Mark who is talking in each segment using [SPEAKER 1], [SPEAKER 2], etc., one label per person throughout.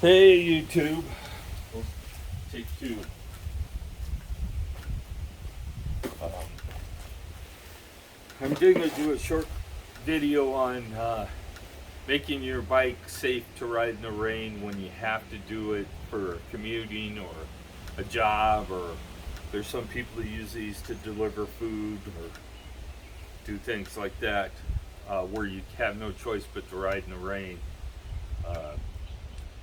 [SPEAKER 1] Hey YouTube, well, take two. Um, I'm going to do a short video on making your bike safe to ride in the rain when you have to do it for commuting or a job, or there's some people who use these to deliver food or do things like that, where you have no choice but to ride in the rain. Uh,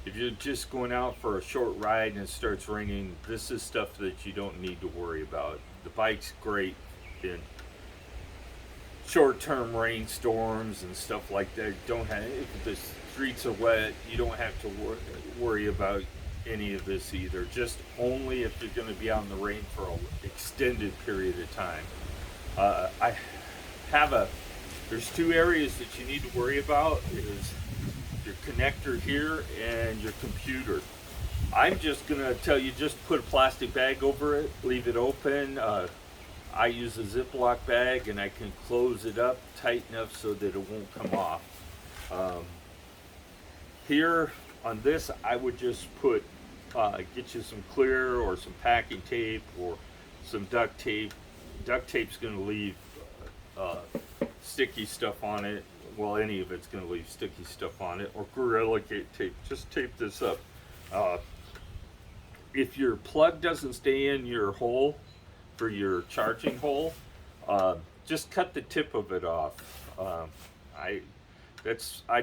[SPEAKER 1] if you're just going out for a short ride and it starts raining, this is stuff that you don't need to worry about. The bike's great in short-term rainstorms and stuff like that. Don't have, if the streets are wet, you don't have to worry about any of this either. Just only if you're going to be out in the rain for an extended period of time. I have a. There's two areas that you need to worry about. Is your connector here and your computer. I'm just gonna tell you, just put a plastic bag over it, leave it open. I use a Ziploc bag and I can close it up tight enough so that it won't come off. Here on this, I would just put, get you some clear or some packing tape or some duct tape. Duct tape's gonna leave sticky stuff on it. Well, any of it's going to leave sticky stuff on it, or Gorilla tape. Just tape this up. If your plug doesn't stay in your hole for your charging hole, just cut the tip of it off. I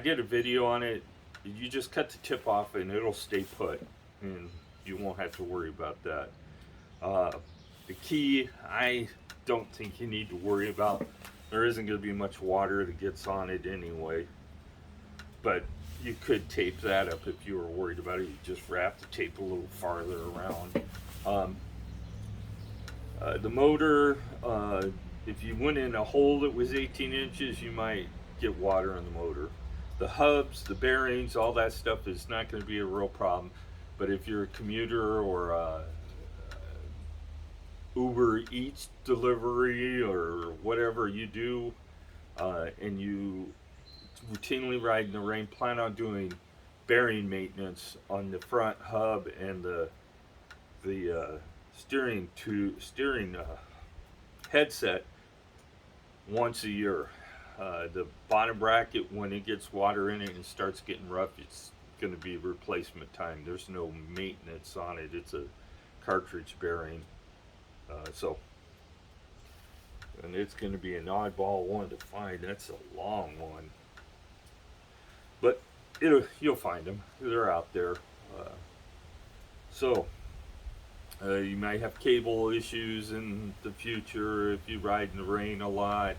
[SPEAKER 1] did a video on it. You just cut the tip off and it'll stay put, and you won't have to worry about that. The key, I don't think you need to worry about. There isn't going to be much water that gets on it anyway, but you could tape that up if you were worried about it. You just wrap the tape a little farther around. The motor, if you went in a hole that was 18 inches, you might get water in the motor. The hubs, the bearings, all that stuff is not going to be a real problem, but if you're a commuter or Uber Eats delivery or whatever you do, and you routinely ride in the rain, plan on doing bearing maintenance on the front hub and the steering headset once a year. The bottom bracket, when it gets water in it and starts getting rough, it's going to be replacement time. There's no maintenance on it. It's a cartridge bearing. And it's going to be an oddball one to find. That's a long one, but you'll find them. They're out there. You might have cable issues in the future if you ride in the rain a lot,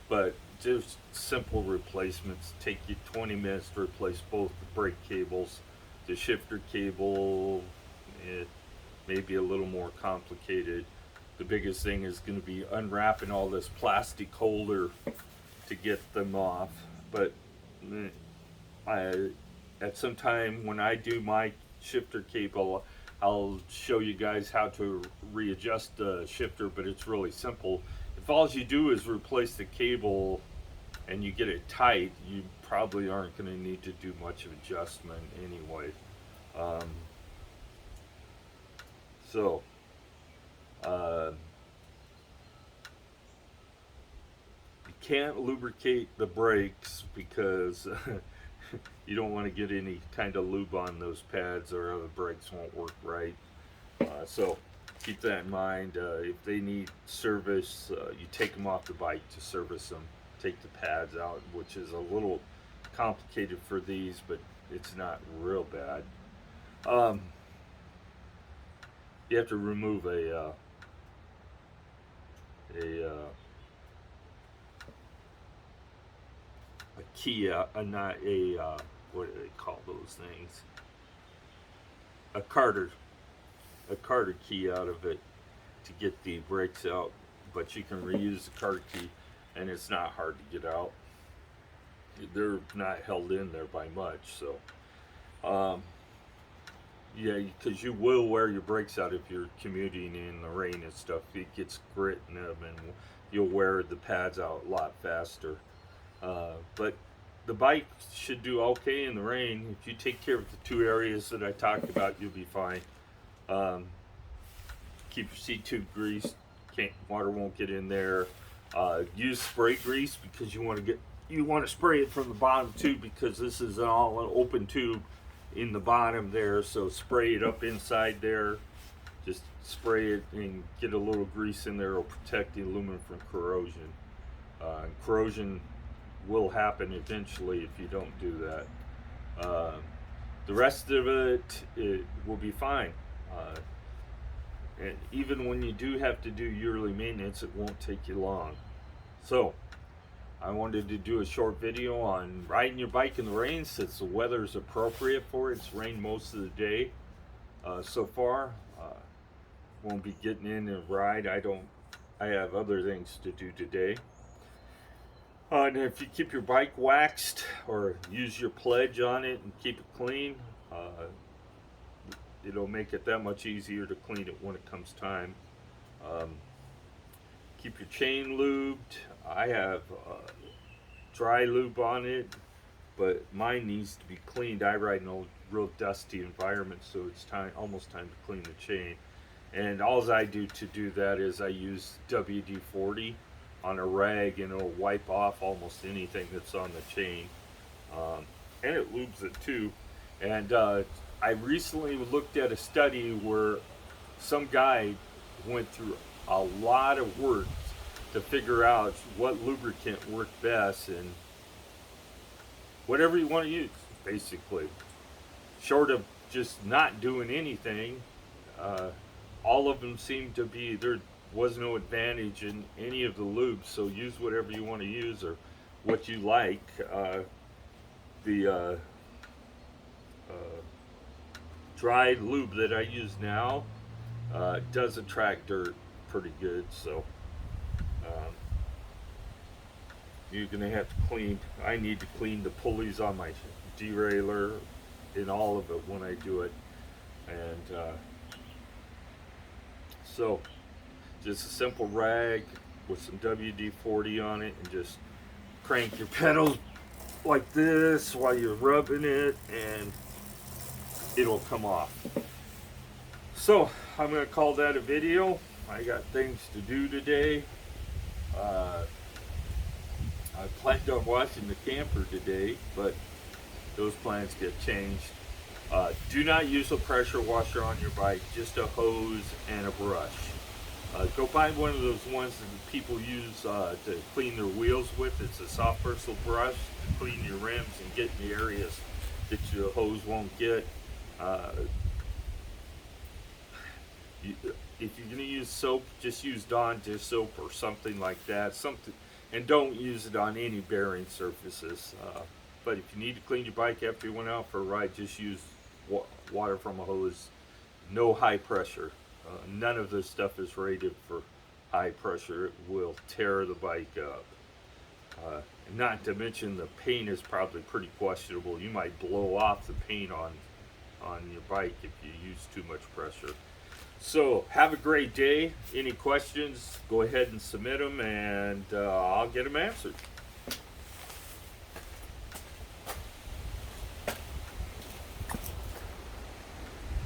[SPEAKER 1] but just simple replacements. Take you 20 minutes to replace both the brake cables. The shifter cable, it may be a little more complicated. The biggest thing is going to be unwrapping all this plastic holder to get them off. But at some time when I do my shifter cable, I'll show you guys how to readjust the shifter, but it's really simple. If all you do is replace the cable and you get it tight, you probably aren't going to need to do much of adjustment anyway. You can't lubricate the brakes because you don't want to get any kind of lube on those pads or the brakes won't work right. So keep that in mind. If they need service, you take them off the bike to service them. Take the pads out, which is a little complicated for these, but it's not real bad. You have to remove a key, not a what do they call those things? A Carter key out of it to get the brakes out, but you can reuse the Carter key, and it's not hard to get out. They're not held in there by much, so. Yeah, because you will wear your brakes out if you're commuting in the rain and stuff. It gets grit in them, and you'll wear the pads out a lot faster. But the bike should do okay in the rain. If you take care of the two areas that I talked about, you'll be fine. Keep your seat tube greased. Water won't get in there. Use spray grease because you want to spray it from the bottom too, because this is all an open tube in the bottom there. So spray it up inside there. Just spray it and get a little grease in there. It'll protect the aluminum from corrosion. Corrosion will happen eventually if you don't do that. The rest of it will be fine. And even when you do have to do yearly maintenance, it won't take you long. So I wanted to do a short video on riding your bike in the rain, since the weather is appropriate for it. It's rained most of the day so far. Won't be getting in and ride. I have other things to do today. And if you keep your bike waxed or use your pledge on it and keep it clean, it'll make it that much easier to clean it when it comes time. Keep your chain lubed. I have dry lube on it, but mine needs to be cleaned. I ride in a real dusty environment, so it's almost time to clean the chain. And all I do to do that is I use WD-40 on a rag, and it'll wipe off almost anything that's on the chain. And it lubes it too. And I recently looked at a study where some guy went through a lot of work to figure out what lubricant worked best, and whatever you want to use, basically. Short of just not doing anything, all of them seem to be, there was no advantage in any of the lubes, so use whatever you want to use or what you like. The dry lube that I use now does attract dirt pretty good, so you're gonna have to clean. I need to clean the pulleys on my derailleur and all of it when I do it. And so just a simple rag with some WD-40 on it, and just crank your pedals like this while you're rubbing it, and it'll come off. So I'm going to call that a video. I got things to do today. I planned on washing the camper today, but those plans get changed. Do not use a pressure washer on your bike, just a hose and a brush. Go find one of those ones that people use to clean their wheels with. It's a soft bristle brush to clean your rims and get in the areas that your hose won't get. If you're going to use soap, just use Dawn dish soap or something like that. And don't use it on any bearing surfaces. But if you need to clean your bike after you went out for a ride, just use water from a hose. No high pressure. None of this stuff is rated for high pressure. It will tear the bike up. Not to mention the paint is probably pretty questionable. You might blow off the paint on your bike if you use too much pressure. So have a great day. Any questions, go ahead and submit them, and I'll get them answered.